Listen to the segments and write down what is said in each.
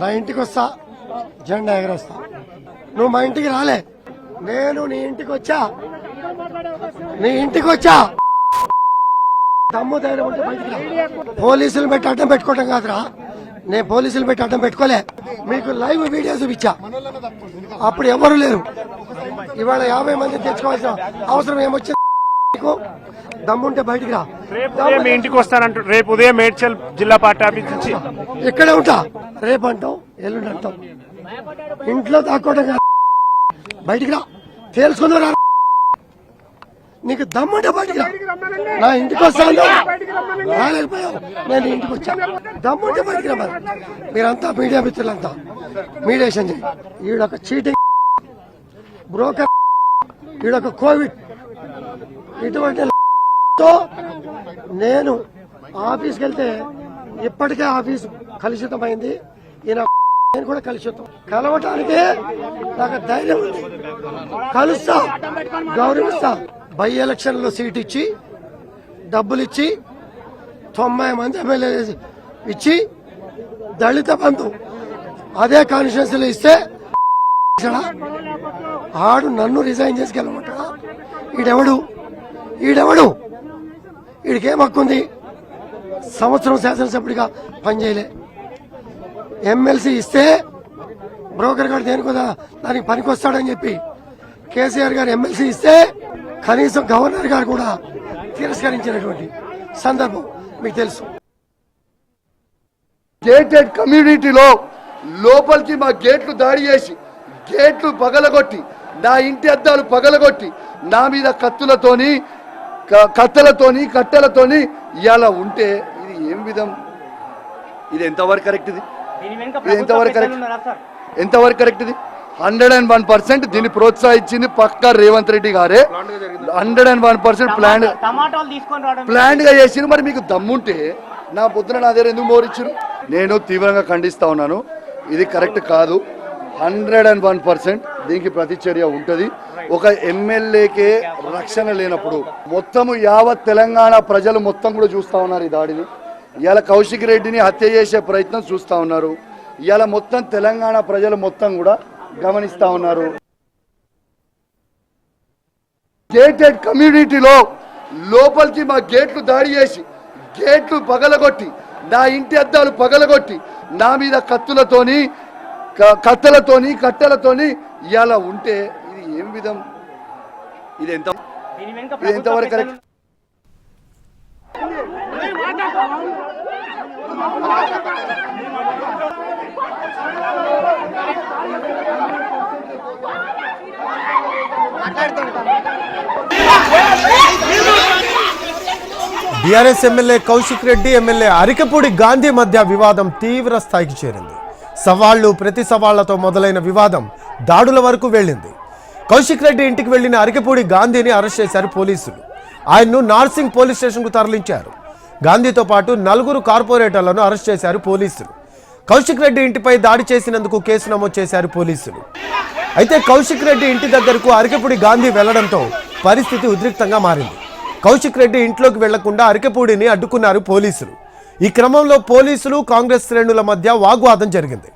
నా ఇంటికి వస్తా, జెండా ఎగరేస్తా. నువ్వు మా ఇంటికి రాలే, నేను నీ ఇంటికి వచ్చా. దమ్ము ధైర్యం ఉంటే బయటికి రా. పోలీసులు పెట్టి అడ్డం పెట్టుకోవటం కాదురా, నేను పోలీసులు పెట్టి అడ్డం పెట్టుకోలే. మీకు లైవ్ వీడియో చూపించా, అప్పుడు ఎవరు లేరు. ఇవాళ 50 మంది తెచ్చుకోవాల్సిన అవసరం ఏమొచ్చింది? దమ్ముంటే బయటికి రా. మీ ఇంటికి వస్తానంటూ రేపు ఉదయం మేడ్చల్ జిల్లా పార్టీ ఆఫీస్ నుంచి ఇక్కడే ఉంటా. రేపు అంటాం, ఎల్లుండి అంటాం. ఇంట్లో దాక్కోవడం కాదు, బయటికి రా. తేల్చుకుందా? నీకు దమ్ముంటే బయటికి రా. నా ఇంటికి వస్తాను, రాలేకపోయావు, నేను ఇంటికి వచ్చా. దమ్ముంటే బయటికి రా. మరి మీరంతా మీడియా మిత్రులంతా మీడియేషన్ చేయి. ఈడొక చీటింగ్ బ్రోకర్, ఈడొక కోవిడ్, ఇటువంటి నేను ఆఫీస్కి వెళ్తే ఇప్పటికే ఆఫీస్ కలుషితమైంది. ఈయన నేను కూడా కలుషితం. కలవటానికి నాకు ధైర్యం ఉంది, కలుస్తా, గౌరవిస్తా. బై ఎలక్షన్ లో సీట్ ఇచ్చి, డబ్బులు ఇచ్చి, 90 మంది ఎమ్మెల్యే ఇచ్చి, దళిత బంధు అదే కాన్స్టిట్యూన్సీలో ఇస్తే ఆడు నన్ను రిజైన్ చేసుకెళ్ళమంటాడా? ఈడెవడు? ఈడికేం హక్కుంది? సంవత్సరం శాసనసభ్యుడిగా పనిచేయలే. ఎమ్మెల్సీ ఇస్తే బ్రోకర్ గారు దేని కదా దానికి పనికొస్తాడని చెప్పి కేసీఆర్ గారు ఎమ్మెల్సీ ఇస్తే కనీసం గవర్నర్ గారు కూడా తిరస్కరించినటువంటి సందర్భం మీకు తెలుసు. గేటెడ్ కమ్యూనిటీలో లోపలికి మా గేట్లు దాడి చేసి, గేట్లు పగలగొట్టి, నా ఇంటి అద్దాలు పగలగొట్టి, నా మీద కత్తులతోని, కత్తెలతోని, కట్టెలతోని ఇలా ఉంటే ఇది ఏం విధం? ఇది ఎంతవరకు కరెక్ట్? ఇది ఎంతవరకు కరెక్ట్? ఇది 101% దీన్ని ప్రోత్సహించింది పక్కా రేవంత్ రెడ్డి గారే. 101% ప్లాన్ గా చేసి. మరి మీకు దమ్ముంటే నా పొద్దున నా దగ్గర ఎందుకు మోరిచ్చారు? నేను తీవ్రంగా ఖండిస్తా ఉన్నాను. ఇది కరెక్ట్ కాదు. 101% దీనికి ప్రతిచర్య ఉంటుంది. ఒక ఎమ్మెల్యేకే రక్షణ లేనప్పుడు మొత్తము యావత్ తెలంగాణ ప్రజలు మొత్తం కూడా చూస్తా ఉన్నారు ఈ దాడిని. ఇవాళ కౌశిక్ రెడ్డిని హత్య చేసే ప్రయత్నం చూస్తా ఉన్నారు. ఇవాళ మొత్తం తెలంగాణ ప్రజలు మొత్తం కూడా గమనిస్తా ఉన్నారు. గేటెడ్ కమ్యూనిటీలో లోపలికి మా గేట్లు దాడి చేసి, గేట్లు పగలగొట్టి, నా ఇంటి అద్దాలు పగలగొట్టి, నా మీద కత్తులతోని, కత్తెలతోని, కట్టెలతోని ఇలా ఉంటే ఇది ఏం విధం? ఇది ఎంతవరకు correct? BRS MLA Kaushik Reddy, MLA Arikapudi Gandhi మధ్య వివాదం తీవ్ర స్థాయికి చేరింది. సవాళ్లు ప్రతి సవాళ్లతో మొదలైన వివాదం దాడుల వరకు వెళ్ళింది. కౌశిక్ రెడ్డి ఇంటికి వెళ్లిన అరికపూడి గాంధీని అరెస్ట్ చేశారు పోలీసులు. ఆయన్ను నార్సింగ్ పోలీస్ స్టేషన్కు తరలించారు. గాంధీతో పాటు 4 కార్పొరేటర్లను అరెస్ట్ చేశారు పోలీసులు. కౌశిక్ రెడ్డి ఇంటిపై దాడి చేసినందుకు కేసు నమోదు చేశారు పోలీసులు. అయితే కౌశిక్ రెడ్డి ఇంటి దగ్గరకు అరికపూడి గాంధీ వెళ్లడంతో పరిస్థితి ఉద్రిక్తంగా మారింది. కౌశిక్ రెడ్డి ఇంట్లోకి వెళ్లకుండా అరికపూడిని అడ్డుకున్నారు పోలీసులు. ఈ క్రమంలో పోలీసులు కాంగ్రెస్ శ్రేణుల మధ్య వాగ్వాదం జరిగింది.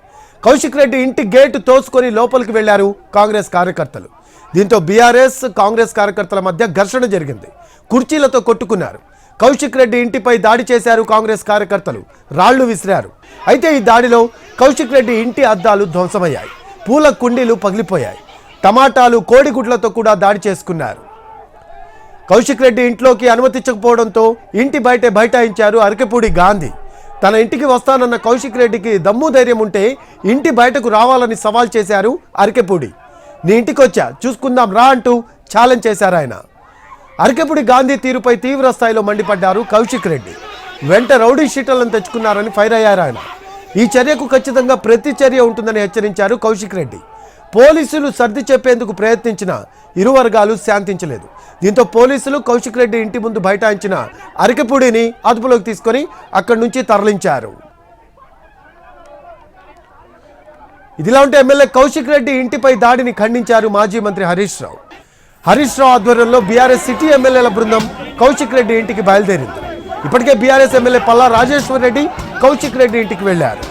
కౌశిక్ రెడ్డి ఇంటి గేటు తోసుకొని లోపలికి వెళ్లారు కాంగ్రెస్ కార్యకర్తలు. దీంతో బీఆర్ఎస్ కాంగ్రెస్ కార్యకర్తల మధ్య ఘర్షణ జరిగింది. కుర్చీలతో కొట్టుకున్నారు. కౌశిక్ రెడ్డి ఇంటిపై దాడి చేశారు కాంగ్రెస్ కార్యకర్తలు, రాళ్లు విసిరారు. అయితే ఈ దాడిలో కౌశిక్ రెడ్డి ఇంటి అద్దాలు ధ్వంసమయ్యాయి. పూల కుండీలు పగిలిపోయాయి. టమాటాలు, కోడిగుడ్లతో కూడా దాడి చేసుకున్నారు. కౌశిక్ రెడ్డి ఇంట్లోకి అనుమతించకపోవడంతో ఇంటి బయటే బైఠాయించారు అరికపూడి గాంధీ. తన ఇంటికి వస్తానన్న కౌశిక్ రెడ్డికి దమ్ము ధైర్యం ఉంటే ఇంటి బయటకు రావాలని సవాల్ చేశారు అరికపూడి. నీ ఇంటికి వచ్చా, చూసుకుందాం రా అంటూ ఛాలెంజ్ చేశారు ఆయన. అరికపూడి గాంధీ తీరుపై తీవ్ర స్థాయిలో మండిపడ్డారు కౌశిక్ రెడ్డి. వెంట రౌడీ షీటర్లను తెచ్చుకున్నారని ఫైర్ అయ్యారు ఆయన. ఈ చర్యకు ఖచ్చితంగా ప్రతి చర్య ఉంటుందని హెచ్చరించారు కౌశిక్ రెడ్డి. పోలీసులు సర్ది చెప్పేందుకు ప్రయత్నించినా ఇరు వర్గాలు శాంతించలేదు. దీంతో పోలీసులు కౌశిక్ రెడ్డి ఇంటి ముందు బైఠాయించిన అరికపూడిని అదుపులోకి తీసుకొని అక్కడి నుంచి తరలించారు. ఇదిలా ఉంటే ఎమ్మెల్యే కౌశిక్ రెడ్డి ఇంటిపై దాడిని ఖండించారు మాజీ మంత్రి హరీష్ రావు. హరీష్ రావు ఆధ్వర్యంలో బీఆర్ఎస్ సిటీ ఎమ్మెల్యేల బృందం కౌశిక్ రెడ్డి ఇంటికి బయలుదేరింది. ఇప్పటికే బీఆర్ఎస్ ఎమ్మెల్యే పల్లా రాజేశ్వర్ రెడ్డి కౌశిక్ రెడ్డి ఇంటికి వెళ్లారు.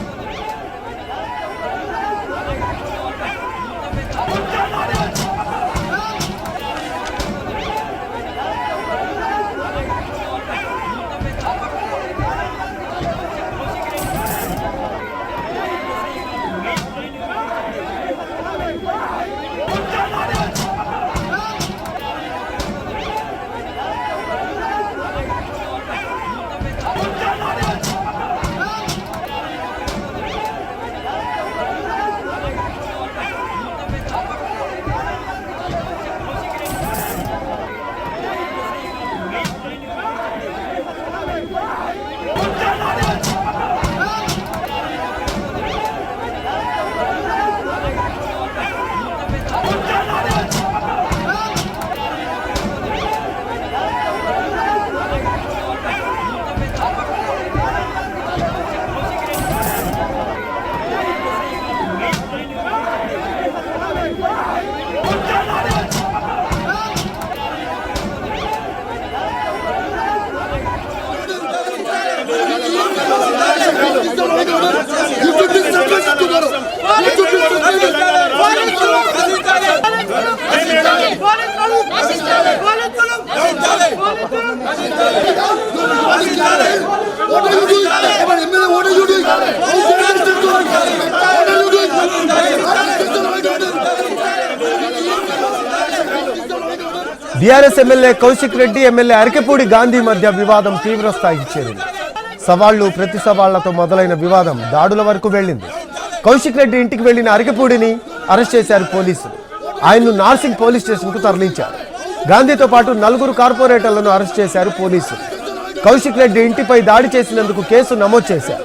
BRS MLA Kaushik Reddy MLA Arikepudi Gandhi మధ్య వివాదం తీవ్ర స్థాయికి చేరింది. సవాళ్లు ప్రతి సవాళ్లతో మొదలైన వివాదం దాడుల వరకు వెళ్లింది. కౌశిక్ రెడ్డి ఇంటికి వెళ్లిన అరికెపూడిని అరెస్ట్ చేశారు పోలీసులు. ఆయన్ను నార్సింగ్ పోలీస్ స్టేషన్ కు తరలించారు. గాంధీతో పాటు 4 కార్పొరేటర్లను అరెస్ట్ చేశారు పోలీసులు. కౌశిక్ రెడ్డి ఇంటిపై దాడి చేసినందుకు కేసు నమోదు చేశారు.